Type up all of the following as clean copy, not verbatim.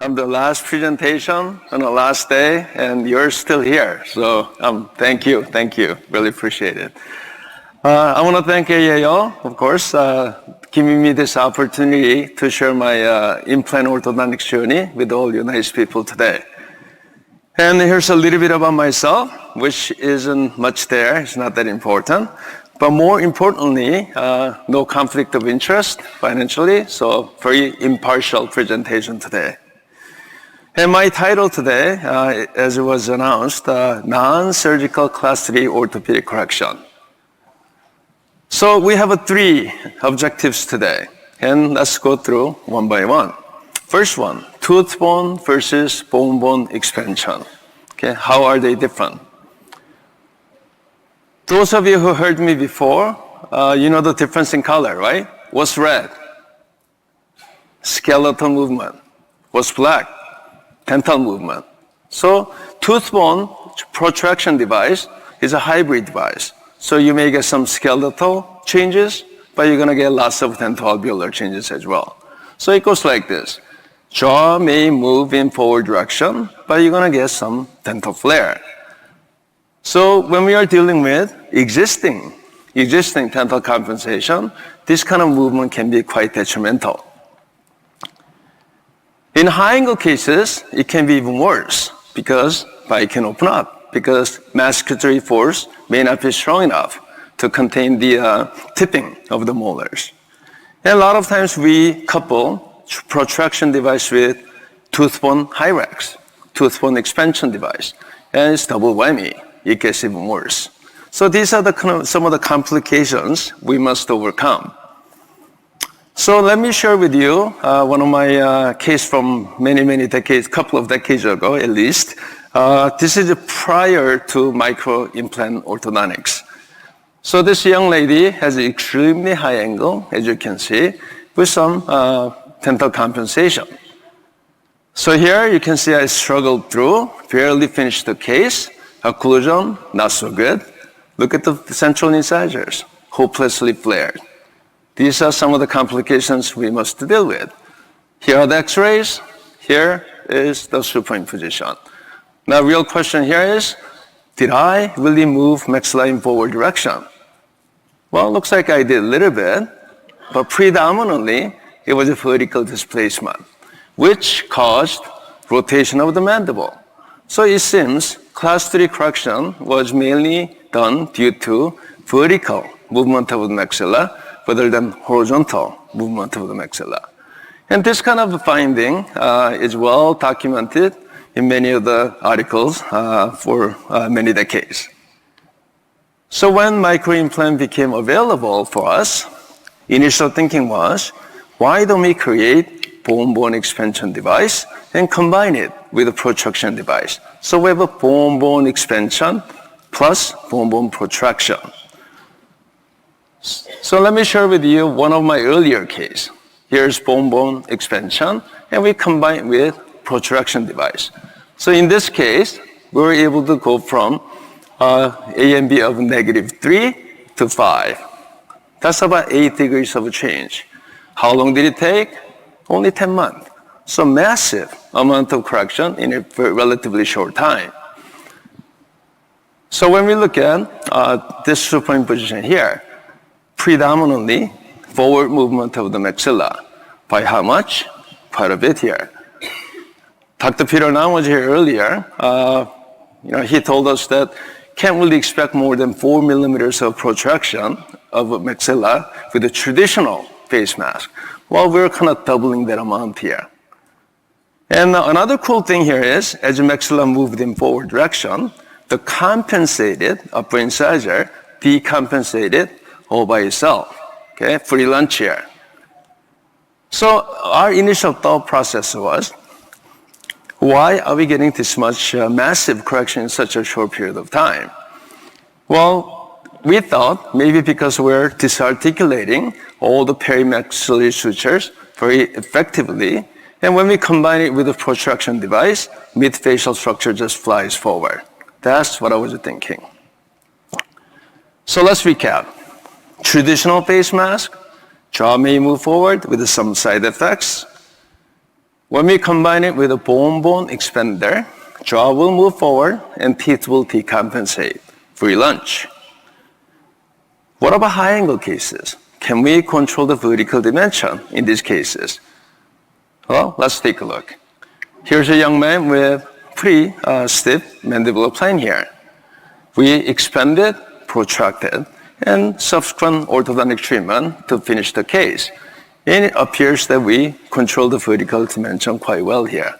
I'm the last presentation on the last day, and you're still here. So thank you. Really appreciate it. I want to thank AAO, of course, giving me this opportunity to share my implant orthodontics journey with all you nice people today. And here's a little bit about myself, which isn't much there. It's not that important. But more importantly, no conflict of interest financially, so very impartial presentation today. And my title today, as it was announced, Non-Surgical Class III Orthopedic Correction. So we have three objectives today, and let's go through one by one. First one, tooth bone versus bone expansion. Okay, how are they different? Those of you who heard me before, you know the difference in color, right? What's red? Skeletal movement. What's black? Dental movement. So tooth bone protraction device is a hybrid device. So you may get some skeletal changes, but you're going to get lots of dental alveolar changes as well. So it goes like this. Jaw may move in forward direction, but you're going to get some dental flare. So when we are dealing with existing dental compensation, this kind of movement can be quite detrimental. In high-angle cases, it can be even worse because bite can open up because masticatory force may not be strong enough to contain the tipping of the molars. And a lot of times we couple protraction device with tooth bone hyrax, tooth bone expansion device, and it's double whammy. It gets even worse. So these are some of the complications we must overcome. So let me share with you one of my case from many decades, couple of decades ago at least. This is prior to micro-implant orthodontics. So this young lady has an extremely high angle, as you can see, with some dental compensation. So here you can see I struggled through, barely finished the case. Occlusion, not so good. Look at the central incisors, hopelessly flared. These are some of the complications we must deal with. Here are the x-rays. Here is the supine position. Now, real question here is, did I really move maxilla in forward direction? Well, looks like I did a little bit, but predominantly, it was a vertical displacement, which caused rotation of the mandible. So it seems Class III correction was mainly done due to vertical movement of the maxilla rather than horizontal movement of the maxilla. And this kind of finding is well documented in many of the articles for many decades. So when microimplant became available for us, initial thinking was, why don't we create bone expansion device and combine it with a protraction device? So we have a bone expansion plus bone protraction. So let me share with you one of my earlier case. Here's bone expansion, and we combine with protraction device. So in this case, we were able to go from AMB of -3 to 5. That's about 8 degrees of a change. How long did it take? Only 10 months. So massive amount of correction in a relatively short time. So when we look at this supine position here, predominantly forward movement of the maxilla. By how much? Quite a bit here. Dr. Peter Nam was here earlier. He told us that can't really expect more than 4 millimeters of protraction of a maxilla with a traditional face mask. Well, we're kind of doubling that amount here. And another cool thing here is, as the maxilla moved in forward direction, the compensated upper incisor decompensated all by itself, okay, free lunch here. So our initial thought process was, why are we getting this much massive correction in such a short period of time? Well, we thought maybe because we're disarticulating all the perimaxillary sutures very effectively, and when we combine it with a protraction device, mid-facial structure just flies forward. That's what I was thinking. So let's recap. Traditional face mask, jaw may move forward with some side effects. When we combine it with a bone-bone expander, jaw will move forward and teeth will decompensate. Free lunch. What about high-angle cases? Can we control the vertical dimension in these cases? Well, let's take a look. Here's a young man with pretty stiff mandibular plane here. We expanded, protracted, and subsequent orthodontic treatment to finish the case. And it appears that we control the vertical dimension quite well here.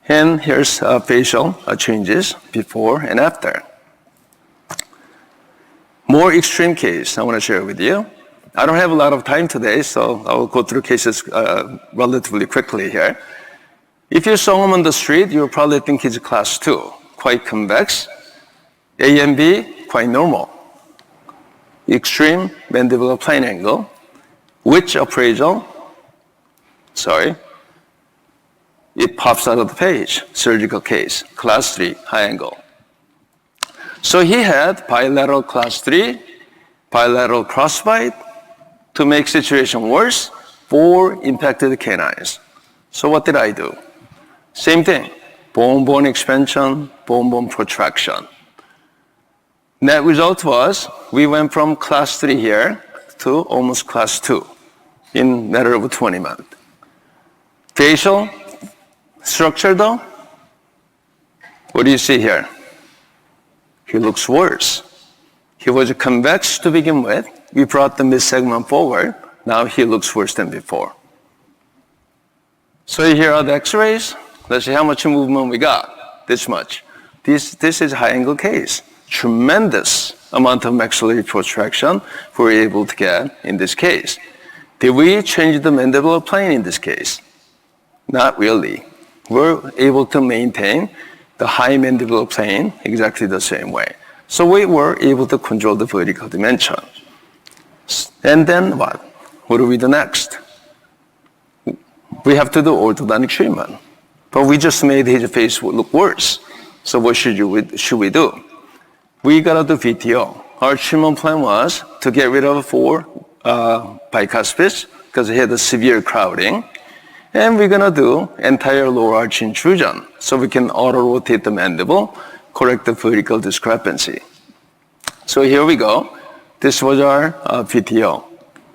And here's facial changes before and after. More extreme case I want to share with you. I don't have a lot of time today, so I will go through cases relatively quickly here. If you saw him on the street, you'll probably think he's a class 2, quite convex. A and B, quite normal. Extreme mandibular plane angle. Which appraisal? It pops out of the page. Surgical case, class 3, high angle. So he had bilateral class 3, bilateral crossbite. To make situation worse, 4 impacted canines. So what did I do? Same thing, bone-bone expansion, bone-bone protraction. Net result was we went from class 3 here to almost class 2 in a matter of 20 months. Facial structure though, what do you see here? He looks worse. He was convex to begin with. We brought the mid-segment forward. Now he looks worse than before. So here are the x-rays. Let's see how much movement we got. This much. This is a high-angle case. Tremendous amount of maxillary protraction we were able to get in this case. Did we change the mandibular plane in this case? Not really. We're able to maintain the high mandibular plane exactly the same way. So we were able to control the vertical dimension. And then what? What do we do next? We have to do orthodontic treatment. But we just made his face look worse. So what should we do? We got to do VTO. Our treatment plan was to get rid of 4 bicuspids because he had a severe crowding. And we're going to do entire lower arch intrusion so we can auto-rotate the mandible, correct the vertical discrepancy. So here we go. This was our VTO.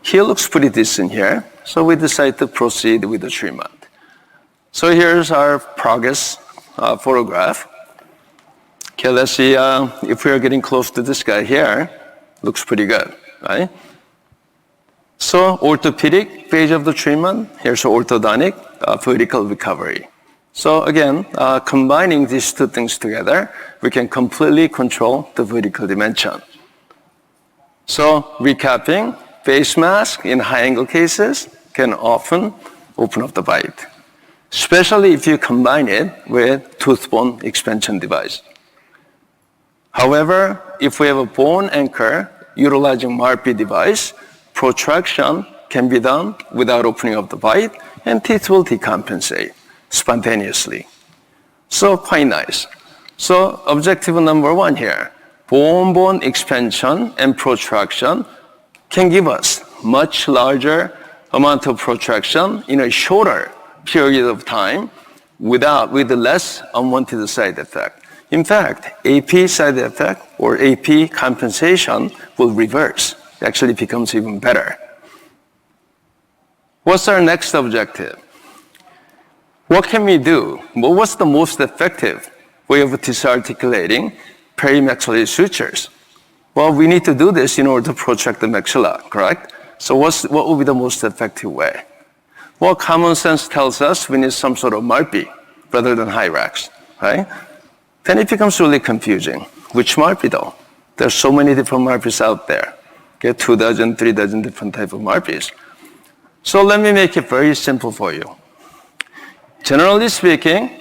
He looks pretty decent here, so we decided to proceed with the treatment. So here's our progress photograph. Okay, let's see if we are getting close to this guy here. Looks pretty good, right? So orthopedic phase of the treatment, here's orthodontic vertical recovery. So again, combining these 2 things together, we can completely control the vertical dimension. So recapping, face mask in high angle cases can often open up the bite, especially if you combine it with tooth bone expansion device. However, if we have a bone anchor utilizing MARPI device, protraction can be done without opening up the bite and teeth will decompensate spontaneously. So quite nice. So objective number 1 here, bone-bone expansion and protraction can give us much larger amount of protraction in a shorter period of time with less unwanted side effect. In fact, AP side effect or AP compensation will reverse. It actually becomes even better. What's our next objective? What can we do? Well, what's the most effective way of disarticulating perimaxillary sutures? Well, we need to do this in order to protract the maxilla, correct? So what would be the most effective way? Well, common sense tells us we need some sort of MARPI rather than Hyrax, right? Then it becomes really confusing. Which MARPI though? There's so many different MARPIs out there. Okay, 2 dozen, 3 dozen different type of MARPIs. So let me make it very simple for you. Generally speaking,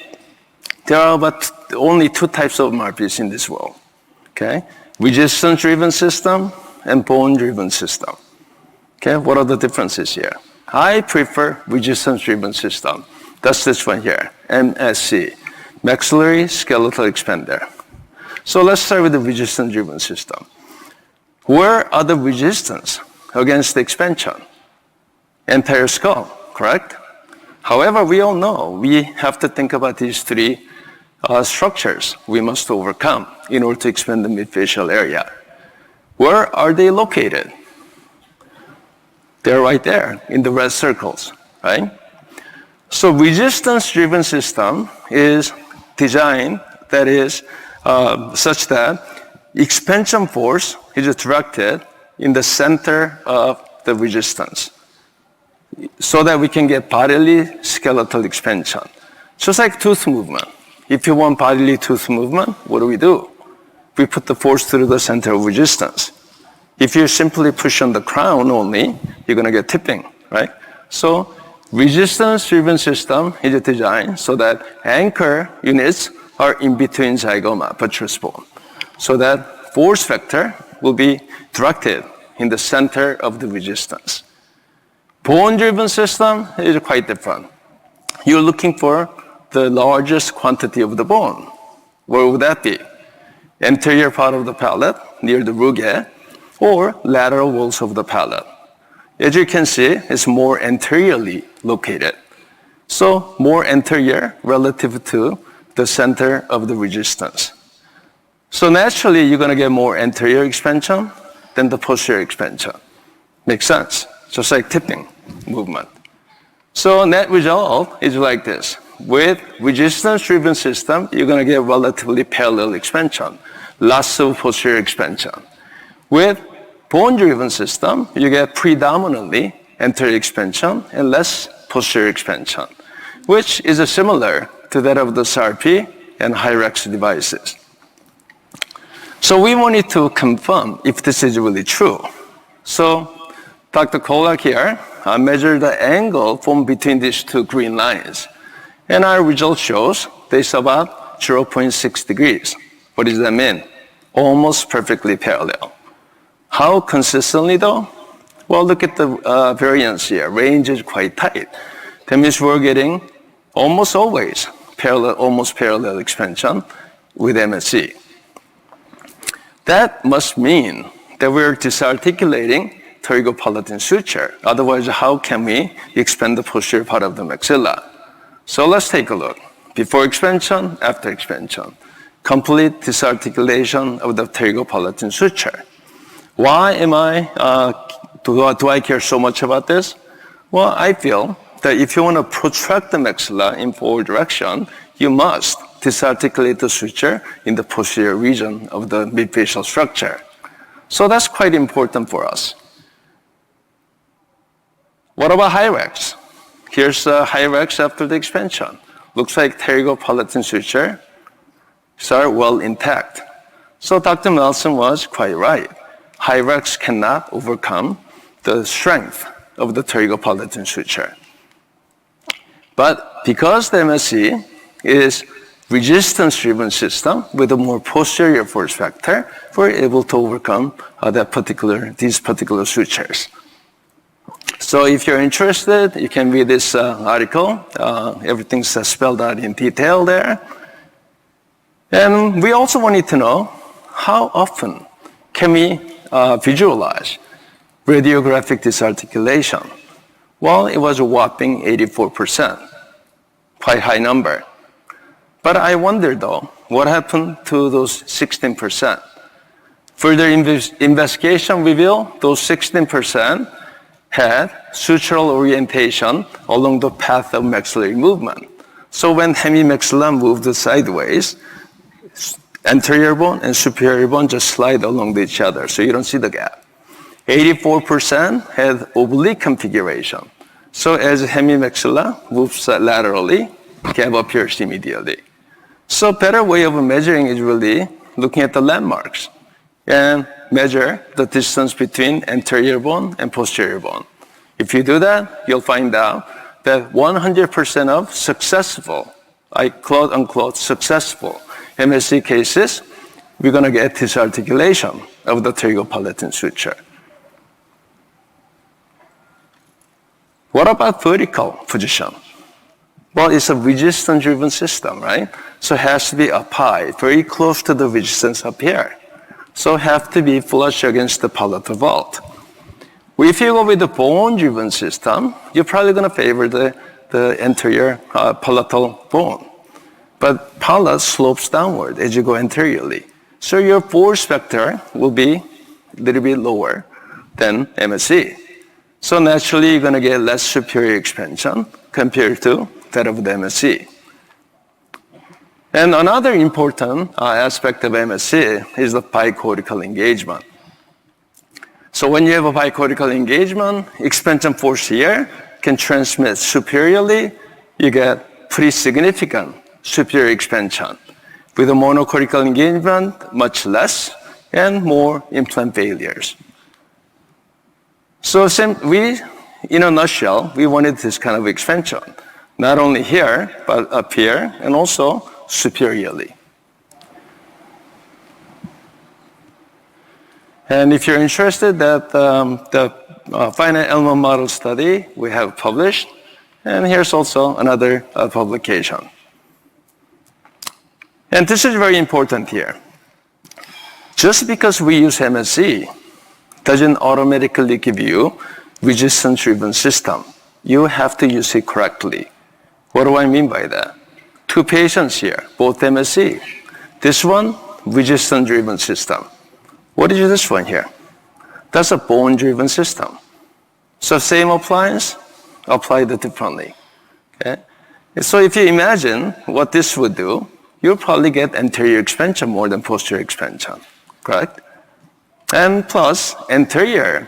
there are about only 2 types of MARPIs in this world. Okay, resistance-driven system and bone-driven system. Okay, what are the differences here? I prefer resistance-driven system. That's this one here, MSE, maxillary skeletal expander. So let's start with the resistance-driven system. Where are the resistance against the expansion? Entire skull, correct? However, we all know we have to think about these three structures we must overcome in order to expand the midfacial area. Where are they located? They're right there in the red circles, right? So resistance-driven system is designed that is such that expansion force is directed in the center of the resistance so that we can get bodily skeletal expansion. Just like tooth movement. If you want bodily tooth movement, what do? We put the force through the center of resistance. If you simply push on the crown only, you're going to get tipping, right? So resistance-driven system is designed so that anchor units are in between zygoma, buttress bone, so that force vector will be directed in the center of the resistance. Bone-driven system is quite different. You're looking for the largest quantity of the bone. Where would that be? Anterior part of the palate, near the rugae, or lateral walls of the palate. As you can see, it's more anteriorly located. So more anterior relative to the center of the resistance. So naturally, you're going to get more anterior expansion than the posterior expansion. Makes sense? Just like tipping movement. So net result is like this. With resistance-driven system, you're going to get relatively parallel expansion, lots of posterior expansion. With bone-driven system, you get predominantly anterior expansion and less posterior expansion, which is similar to that of the SRP and Hyrax devices. So we wanted to confirm if this is really true. So Dr. Kolak here measured the angle formed between these two green lines. And our result shows there's about 0.6 degrees. What does that mean? Almost perfectly parallel. How consistently though? Well, look at the variance here. Range is quite tight. That means we're getting almost always almost parallel expansion with MSE. That must mean that we're disarticulating pterygopalatine suture. Otherwise, how can we expand the posterior part of the maxilla? So let's take a look. Before expansion, after expansion. Complete disarticulation of the pterygopalatine suture. Why do I care so much about this? Well, I feel that if you want to protract the maxilla in forward direction, you must disarticulate the suture in the posterior region of the midfacial structure. So that's quite important for us. What about Hyrax? Here's Hyrax after the expansion. Looks like pterygopalatine suture are well intact. So Dr. Nelson was quite right. Hyrax cannot overcome the strength of the pterygopalatine suture. But because the MSE is resistance-driven system with a more posterior force vector, we're able to overcome these particular sutures. So if you're interested, you can read this article. Everything's spelled out in detail there. And we also wanted to know how often can we visualize radiographic disarticulation. Well, it was a whopping 84%, quite high number. But I wonder though, what happened to those 16%? Further investigation revealed those 16% had sutural orientation along the path of maxillary movement. So when hemimaxilla moved sideways, anterior bone and superior bone just slide along each other, so you don't see the gap. 84% had oblique configuration. So as hemimaxilla moves laterally, gap appears immediately. So better way of measuring is really looking at the landmarks and measure the distance between anterior bone and posterior bone. If you do that, you'll find out that 100% of successful, quote unquote successful MSE cases, we're going to get disarticulation of the pterygopalatine suture. What about vertical position? Well, it's a resistance-driven system, right? So it has to be up high, very close to the resistance up here. So it has to be flush against the palatal vault. If you go with the bone-driven system, you're probably going to favor the the anterior palatal bone. But palate slopes downward as you go anteriorly. So your force vector will be a little bit lower than MSE. So naturally, you're going to get less superior expansion compared to that of the MSE. And another important aspect of MSE is the bicortical engagement. So when you have a bicortical engagement, expansion force here can transmit superiorly. You get pretty significant superior expansion. With a monocortical engagement, much less, and more implant failures. So in a nutshell, we wanted this kind of expansion, not only here, but up here, and also superiorly. And if you're interested, that the finite element model study we have published, and here's also another publication. And this is very important here. Just because we use MSE doesn't automatically give you resistance-driven system. You have to use it correctly. What do I mean by that? Two patients here, both MSE. This one, resistance-driven system. What is this one here? That's a bone-driven system. So same appliance, applied differently. Okay? So if you imagine what this would do, you'll probably get anterior expansion more than posterior expansion, correct? And plus, anterior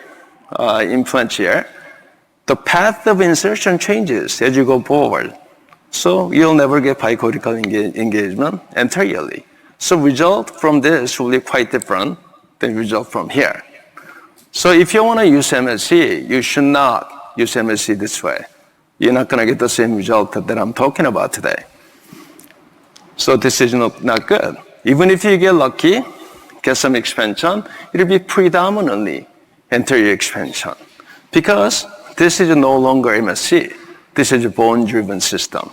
implant here, the path of insertion changes as you go forward. So you'll never get bicortical engagement anteriorly. So result from this will be quite different than result from here. So if you want to use MSE, you should not use MSE this way. You're not going to get the same result that I'm talking about today. So this is not good. Even if you get lucky, get some expansion, it'll be predominantly anterior expansion. Because this is no longer MSE. This is a bone-driven system.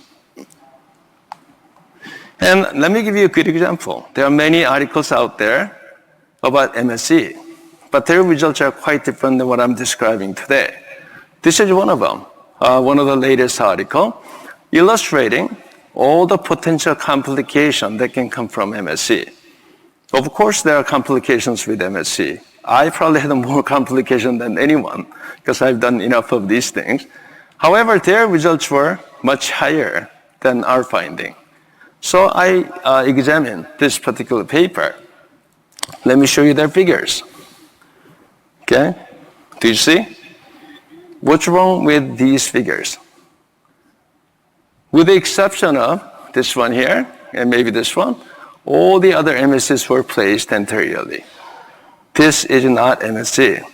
And let me give you a good example. There are many articles out there about MSE, but their results are quite different than what I'm describing today. This is one of them, one of the latest articles, illustrating all the potential complications that can come from MSE. Of course, there are complications with MSE. I probably had more complications than anyone because I've done enough of these things. However, their results were much higher than our finding. So I examined this particular paper. Let me show you their figures. Okay? Do you see? What's wrong with these figures? With the exception of this one here, and maybe this one, all the other MSEs were placed anteriorly. This is not MSE.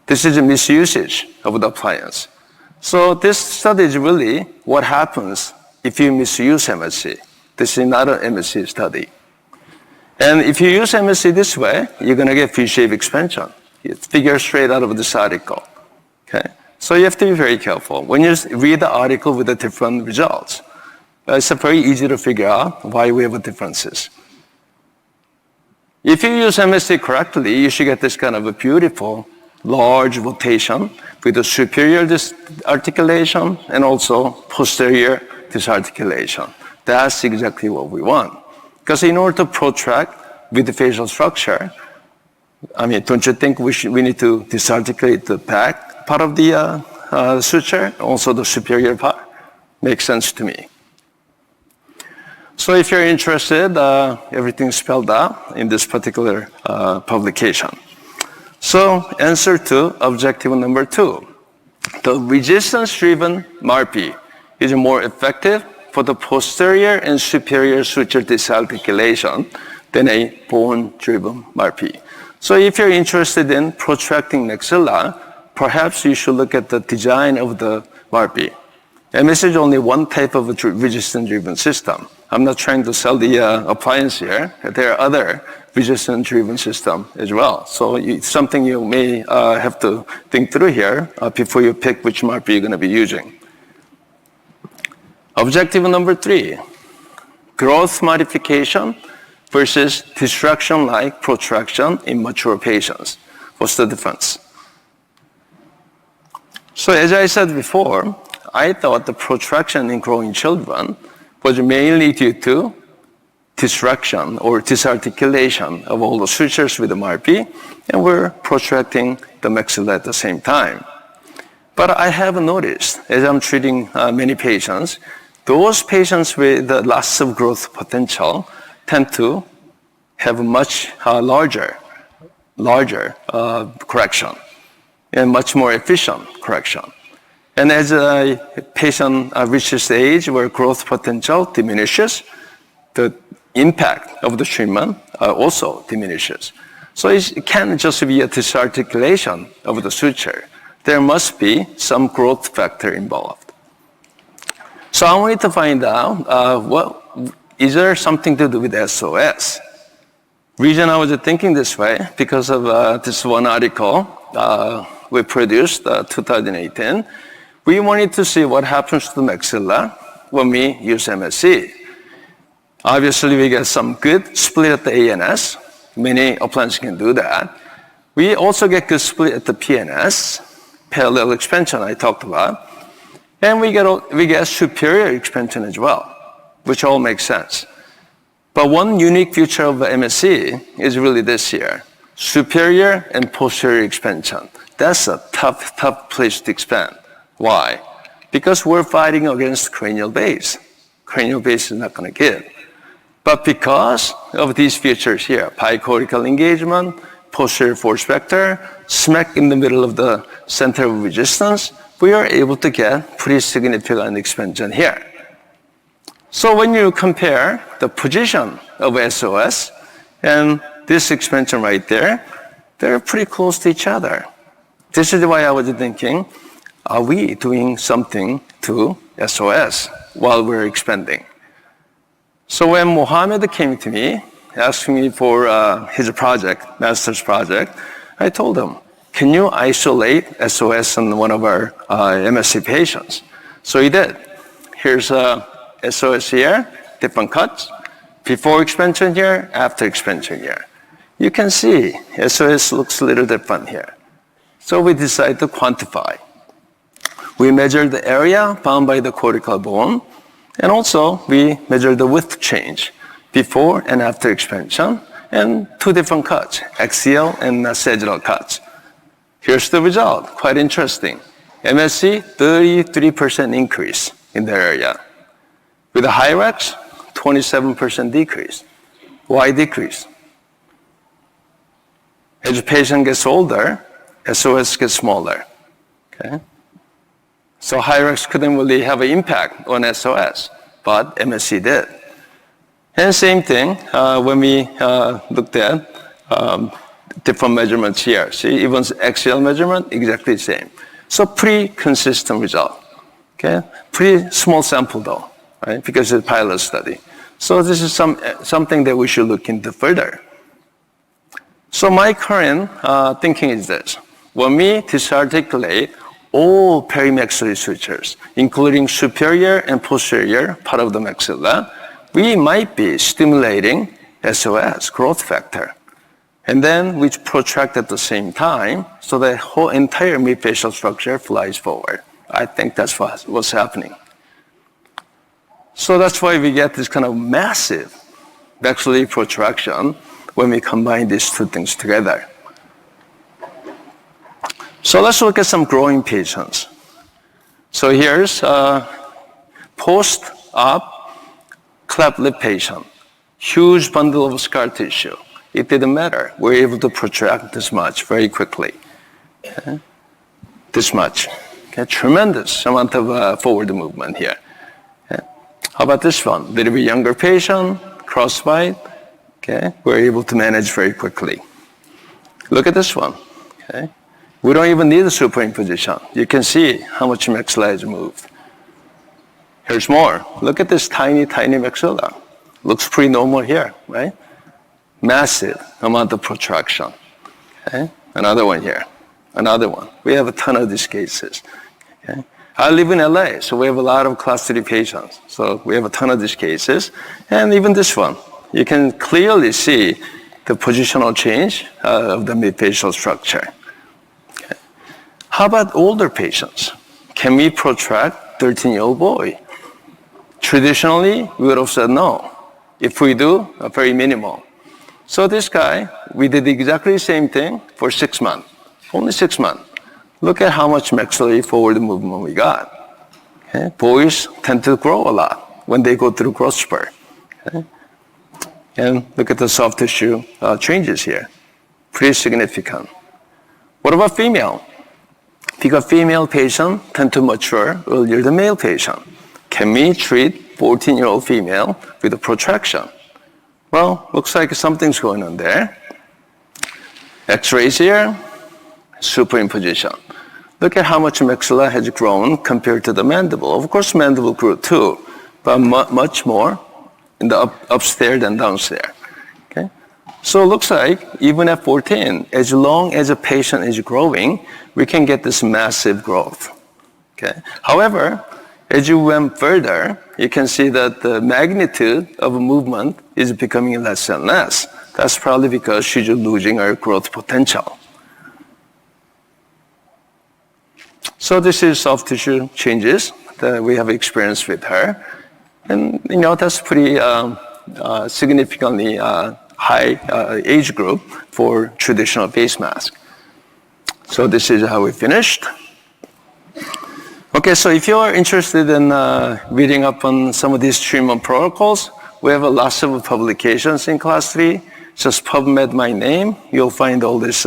This is a misusage of the appliance. So this study is really what happens if you misuse MSE. This is not an MSE study. And if you use MSE this way, you're going to get V-shaped expansion. It's figured straight out of this article. Okay? So you have to be very careful. When you read the article with the different results, it's very easy to figure out why we have differences. If you use MSE correctly, you should get this kind of a beautiful, large rotation with a superior disarticulation and also posterior disarticulation. That's exactly what we want. Because in order to protract with the facial structure, I mean, don't you think we need to disarticulate the back part of the suture, also the superior part? Makes sense to me. So if you're interested, everything's spelled out in this particular publication. So answer to objective number 2. The resistance-driven MARPE is more effective for the posterior and superior suture disarticulation than a bone-driven MARPE. So if you're interested in protracting maxilla, perhaps you should look at the design of the MARPE. MS is only one type of a resistance-driven system. I'm not trying to sell the appliance here. There are other resistance-driven systems as well. So it's something you may have to think through here before you pick which MARPE you're going to be using. Objective number 3, growth modification versus distraction-like protraction in mature patients. What's the difference? So as I said before, I thought the protraction in growing children was mainly due to disruption or disarticulation of all the sutures with the MRP, and we're protracting the maxilla at the same time. But I have noticed, as I'm treating many patients, those patients with the loss of growth potential tend to have a much larger correction and much more efficient correction. And as a patient reaches the age where growth potential diminishes, the impact of the treatment also diminishes. So it can't just be a disarticulation of the suture. There must be some growth factor involved. So I wanted to find out, is there something to do with SOS? Reason I was thinking this way, because of this one article we produced, 2018. We wanted to see what happens to the maxilla when we use MSE. Obviously, we get some good split at the ANS. Many appliances can do that. We also get good split at the PNS, parallel expansion I talked about. And we get superior expansion as well, which all makes sense. But one unique feature of MSE is really this here: superior and posterior expansion. That's a tough place to expand. Why? Because we're fighting against cranial base. Cranial base is not going to give. But because of these features here, bicortical engagement, posterior force vector, smack in the middle of the center of resistance, we are able to get pretty significant expansion here. So when you compare the position of SOS and this expansion right there, they're pretty close to each other. This is why I was thinking, are we doing something to SOS while we're expanding? So when Mohammed came to me, asking me for his project, master's project, I told him, can you isolate SOS on one of our MSE patients? So he did. Here's SOS here, different cuts, before expansion here, after expansion here. You can see SOS looks a little different here. So we decided to quantify. We measured the area bound by the cortical bone, and also we measured the width change before and after expansion, and two different cuts, axial and sagittal cuts. Here's the result, quite interesting. MSE, 33% increase in the area. With the Hyrax, 27% decrease. Why decrease? As the patient gets older, SOS gets smaller. Okay? So Hyrax couldn't really have an impact on SOS, but MSE did. And same thing when we looked at different measurements here. See, even axial measurement, exactly the same. So pretty consistent result. Okay, pretty small sample though, right? Because it's a pilot study. So this is something that we should look into further. So my current thinking is this: when we disarticulate all perimaxillary sutures, including superior and posterior part of the maxilla, we might be stimulating SOS, growth factor. And then we protract at the same time, so the whole entire midfacial structure flies forward. I think that's what's happening. So that's why we get this kind of massive maxillary protraction when we combine these two things together. So let's look at some growing patients. So here's a post-op cleft lip patient. Huge bundle of scar tissue. It didn't matter. We're able to protract this much very quickly. Okay? This much. Okay? Tremendous amount of forward movement here. Okay? How about this one? A little bit younger patient, crossbite. Okay? We're able to manage very quickly. Look at this one. Okay? We don't even need a superimposition. You can see how much maxilla is moved. Here's more. Look at this tiny, tiny maxilla. Looks pretty normal here, right? Massive amount of protraction. Okay? Another one here. Another one. We have a ton of these cases. Okay? I live in LA, so we have a lot of class 3 patients. So we have a ton of these cases. And even this one. You can clearly see the positional change of the midfacial structure. Okay? How about older patients? Can we protract 13-year-old boy. Traditionally, we would have said no. If we do, very minimal. So this guy, we did exactly the same thing for 6 months. Only 6 months. Look at how much maxillary forward movement we got. Okay? Boys tend to grow a lot when they go through growth spurt. Okay? And look at the soft tissue changes here. Pretty significant. What about female? Because female patients tend to mature earlier than male patient. Can we treat 14-year-old female with a protraction? Well, looks like something's going on there. X-rays here, superimposition. Look at how much maxilla has grown compared to the mandible. Of course, mandible grew too, but much more in the upstairs than downstairs. Okay? So it looks like even at 14, as long as a patient is growing, we can get this massive growth. Okay? However, as you went further, you can see that the magnitude of movement is becoming less and less. That's probably because she's losing her growth potential. So this is soft tissue changes that we have experienced with her. And, that's pretty significantly high age group for traditional face mask. So this is how we finished. Okay, so if you are interested in reading up on some of these treatment protocols, we have lots of publications in Class 3. Just PubMed my name, you'll find all these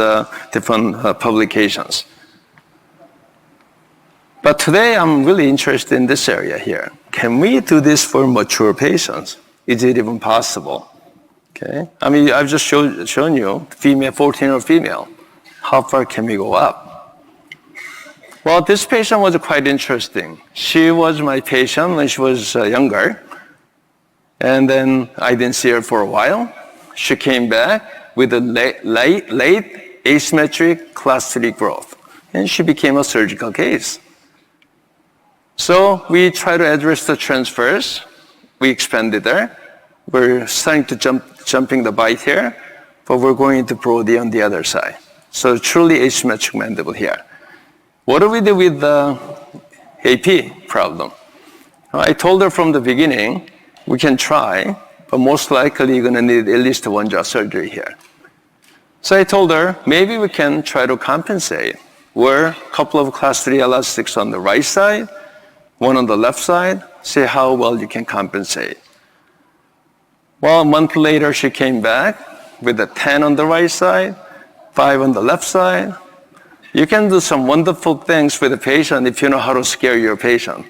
different publications. But today I'm really interested in this area here. Can we do this for mature patients? Is it even possible? Okay, I mean, I've just shown you female, 14-year-old female. How far can we go up? Well, this patient was quite interesting. She was my patient when she was younger. And then I didn't see her for a while. She came back with a late asymmetric class 3 growth. And she became a surgical case. So we try to address the transfers. We expanded her. We're starting to jumping the bite here, but we're going to Brody on the other side. So truly asymmetric mandible here. What do we do with the AP problem? I told her from the beginning, we can try, but most likely you're going to need at least one jaw surgery here. So I told her, maybe we can try to compensate. Wear a couple of class 3 elastics on the right side, one on the left side, see how well you can compensate. Well, a month later, she came back with a 10 on the right side, 5 on the left side. You can do some wonderful things with a patient if you know how to scare your patient.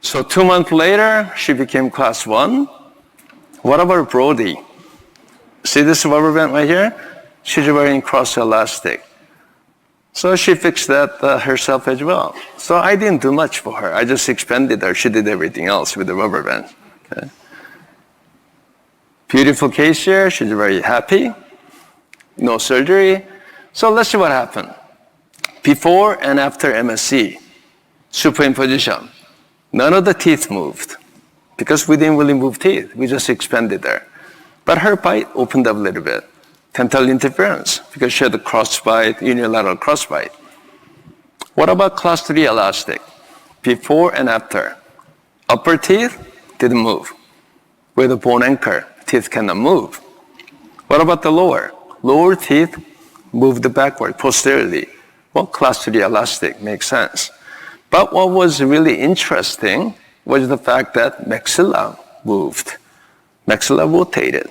So 2 months later, she became class 1. What about Brody? See this rubber band right here? She's wearing cross elastic. So she fixed that herself as well. So I didn't do much for her. I just expanded her. She did everything else with the rubber band. Okay. Beautiful case here. She's very happy. No surgery. So let's see what happened. Before and after MSE, superimposition. None of the teeth moved because we didn't really move teeth. We just expanded there. But her bite opened up a little bit. Dental interference because she had a crossbite, unilateral crossbite. What about class 3 elastic? Before and after. Upper teeth didn't move. With a bone anchor, teeth cannot move. What about the lower? Lower teeth moved backward, posteriorly. Well, class 3 elastic makes sense. But what was really interesting was the fact that maxilla moved. Maxilla rotated.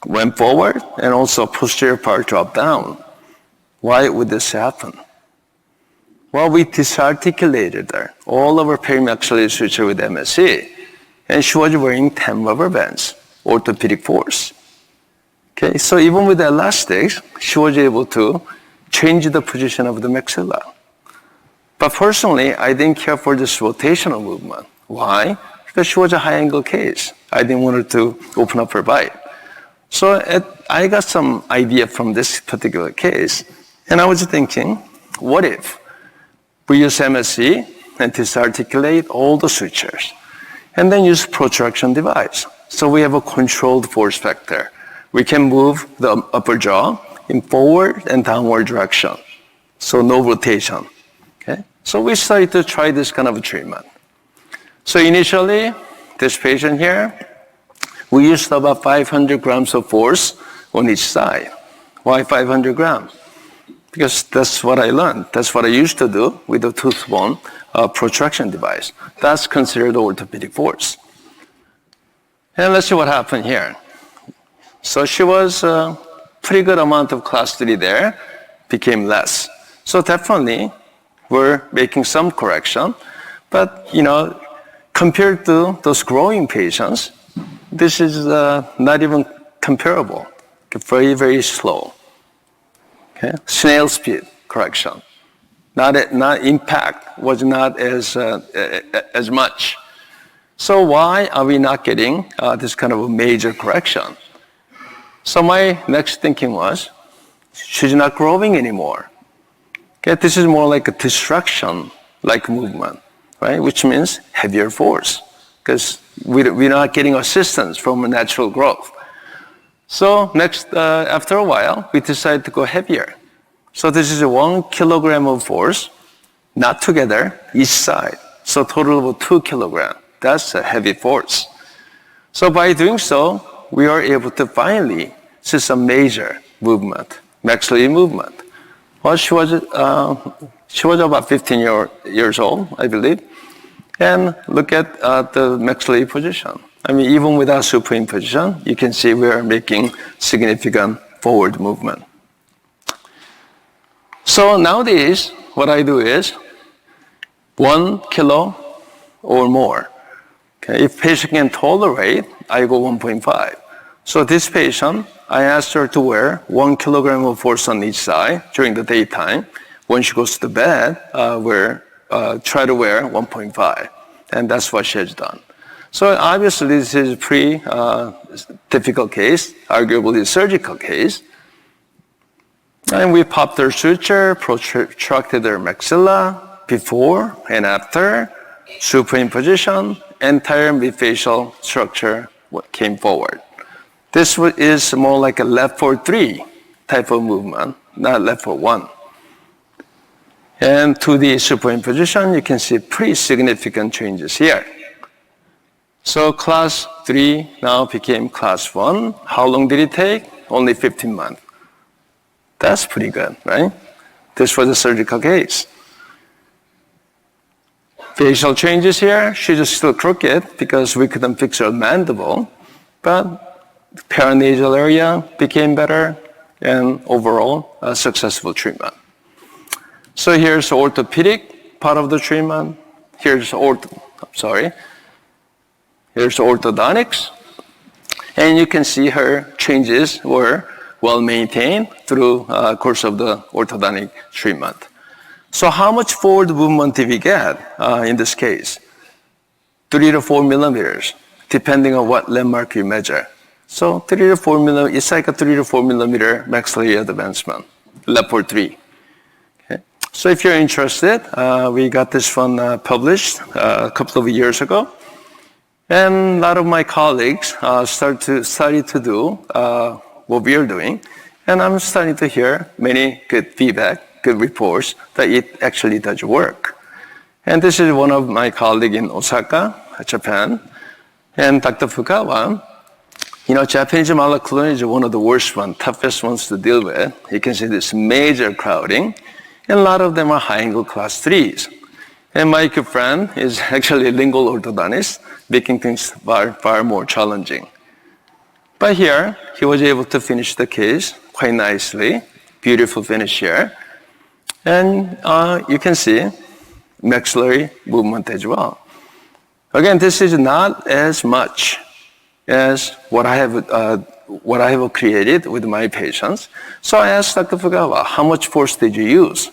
Went forward, and also posterior part dropped down. Why would this happen? Well, we disarticulated her. All of her perimaxillary suture with MSE. And she was wearing 10 rubber bands, orthopedic force. Okay, so even with the elastics, she was able to change the position of the maxilla. But personally, I didn't care for this rotational movement. Why? Because she was a high angle case. I didn't want her to open up her bite. So I got some idea from this particular case, and I was thinking, what if we use MSE and disarticulate all the sutures, and then use protraction device. So we have a controlled force vector. We can move the upper jaw in forward and downward direction. So no rotation. Okay? So we started to try this kind of a treatment. So initially, this patient here, we used about 500 grams of force on each side. Why 500 grams? Because that's what I learned. That's what I used to do with the tooth-bone protraction device. That's considered orthopedic force. And let's see what happened here. So she was a pretty good amount of class 3 there, became less. So definitely, we're making some correction. But, compared to those growing patients, this is not even comparable. Very, very slow. Okay? Snail speed correction. Not impact was not as much. So why are we not getting this kind of a major correction? So my next thinking was, she's not growing anymore. Okay? This is more like a destruction-like movement, right? Which means heavier force, because we're not getting assistance from a natural growth. So next, after a while, we decided to go heavier. So this is 1 kilogram of force, not together, each side. So total of 2 kilograms. That's a heavy force. So by doing so, we are able to finally see some major movement, maxillary movement. Well, she was about 15 years old, I believe. And look at the maxillary position. I mean, even without supine position, you can see we are making significant forward movement. So nowadays, what I do is 1 kilo or more. Okay? If patient can tolerate, I go 1.5. So this patient, I asked her to wear 1 kilogram of force on each side during the daytime. When she goes to bed, try to wear 1.5. And that's what she has done. So obviously this is a pretty difficult case, arguably a surgical case. And we popped their suture, protracted their maxilla before and after, supine position, entire midfacial structure came forward. This is more like a left for 3 type of movement, not left for 1. And to the supine position, you can see pretty significant changes here. So class 3 now became class 1. How long did it take? Only 15 months. That's pretty good, right? This was a surgical case. Facial changes here. She's still crooked because we couldn't fix her mandible. But paranasal area became better and overall a successful treatment. So here's the orthopedic part of the treatment. Here's orthodontics. And you can see her changes were well maintained through the course of the orthodontic treatment. So how much forward movement did we get in this case? 3 to 4 millimeters, depending on what landmark you measure. So 3 to 4 millimeters, it's like a 3 to 4 millimeter maxillary advancement, left for 3. Okay. So if you're interested, we got this one published a couple of years ago. And a lot of my colleagues started to do what we are doing. And I'm starting to hear many good feedback, good reports that it actually does work. And this is one of my colleagues in Osaka, Japan, and Dr. Fukawa. Japanese malaclusion is one of the worst ones, toughest ones to deal with. You can see this major crowding, and a lot of them are high-angle class 3s. And my good friend is actually a lingual orthodontist, making things far, far more challenging. But here, he was able to finish the case quite nicely. Beautiful finish here. And you can see maxillary movement as well. Again, this is not as much as what I have created with my patients. So I asked Dr. Fukawa, how much force did you use?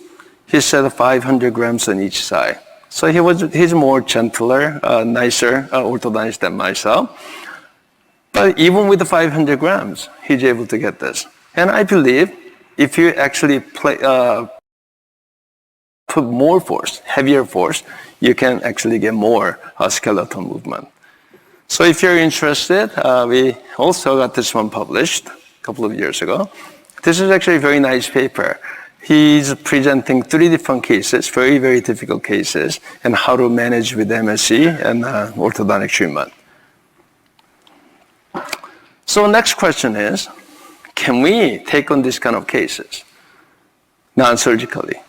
He said 500 grams on each side. So he's more gentler, nicer orthodontist than myself. But even with the 500 grams, he's able to get this. And I believe if you actually put more force, heavier force, you can actually get more skeletal movement. So if you're interested, we also got this one published a couple of years ago. This is actually a very nice paper. He's presenting 3 different cases, very, very difficult cases, and how to manage with MSE and orthodontic treatment. So next question is, can we take on this kind of cases non-surgically?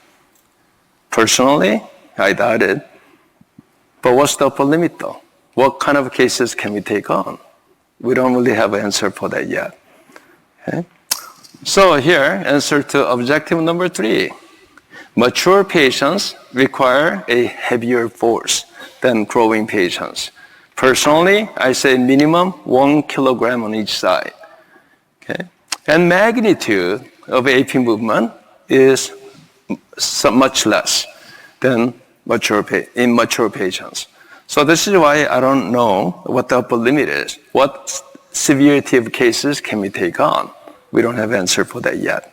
Personally, I doubt it. But what's the upper limit though? What kind of cases can we take on? We don't really have an answer for that yet. Okay? So here, answer to objective number 3. Mature patients require a heavier force than growing patients. Personally, I say minimum 1 kilogram on each side. Okay? And magnitude of AP movement is much less than in mature patients. So this is why I don't know what the upper limit is. What severity of cases can we take on? We don't have an answer for that yet.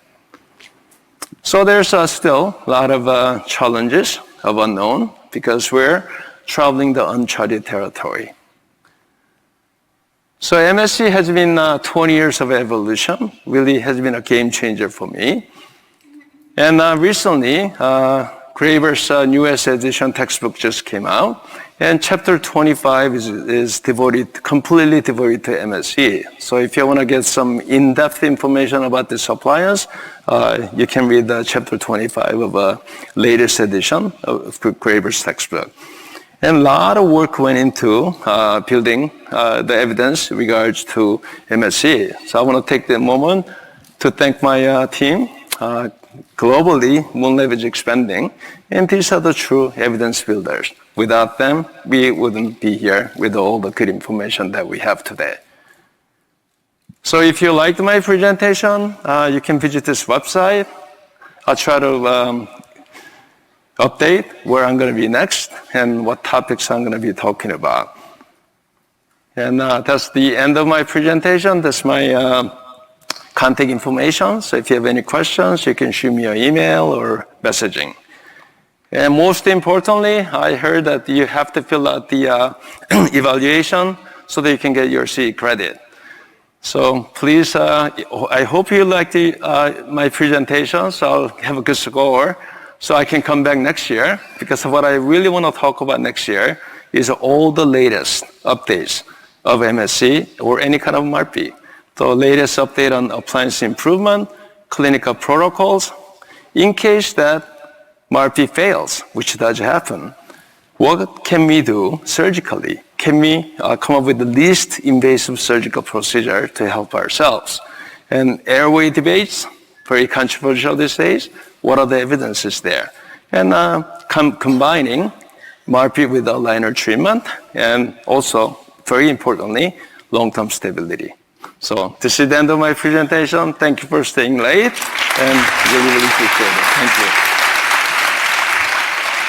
So there's still a lot of challenges of unknown because we're traveling the uncharted territory. So MSE has been 20 years of evolution, really has been a game changer for me. And recently, Graeber's newest edition textbook just came out, and chapter 25 is completely devoted to MSE. So if you want to get some in-depth information about this appliance, you can read chapter 25 of a latest edition of Graeber's textbook. And a lot of work went into building the evidence in regards to MSE. So I want to take the moment to thank my team. Globally, Moonlab is expanding, and these are the true evidence builders. Without them, we wouldn't be here with all the good information that we have today. So if you liked my presentation, you can visit this website. I'll try to update where I'm going to be next and what topics I'm going to be talking about. And that's the end of my presentation. That's my contact information. So if you have any questions, you can shoot me an email or messaging. And most importantly, I heard that you have to fill out the evaluation so that you can get your CE credit. So please, I hope you liked my presentation, so I'll have a good score so I can come back next year, because what I really want to talk about next year is all the latest updates of MSE or any kind of MARPI. The latest update on appliance improvement, clinical protocols. In case that MARPI fails, which does happen, what can we do surgically? Can we come up with the least invasive surgical procedure to help ourselves? And airway debates, very controversial these days. What are the evidences there? And combining MARPI with aligner treatment, and also, very importantly, long-term stability. So this is the end of my presentation. Thank you for staying late, and really, really appreciate it. Thank you.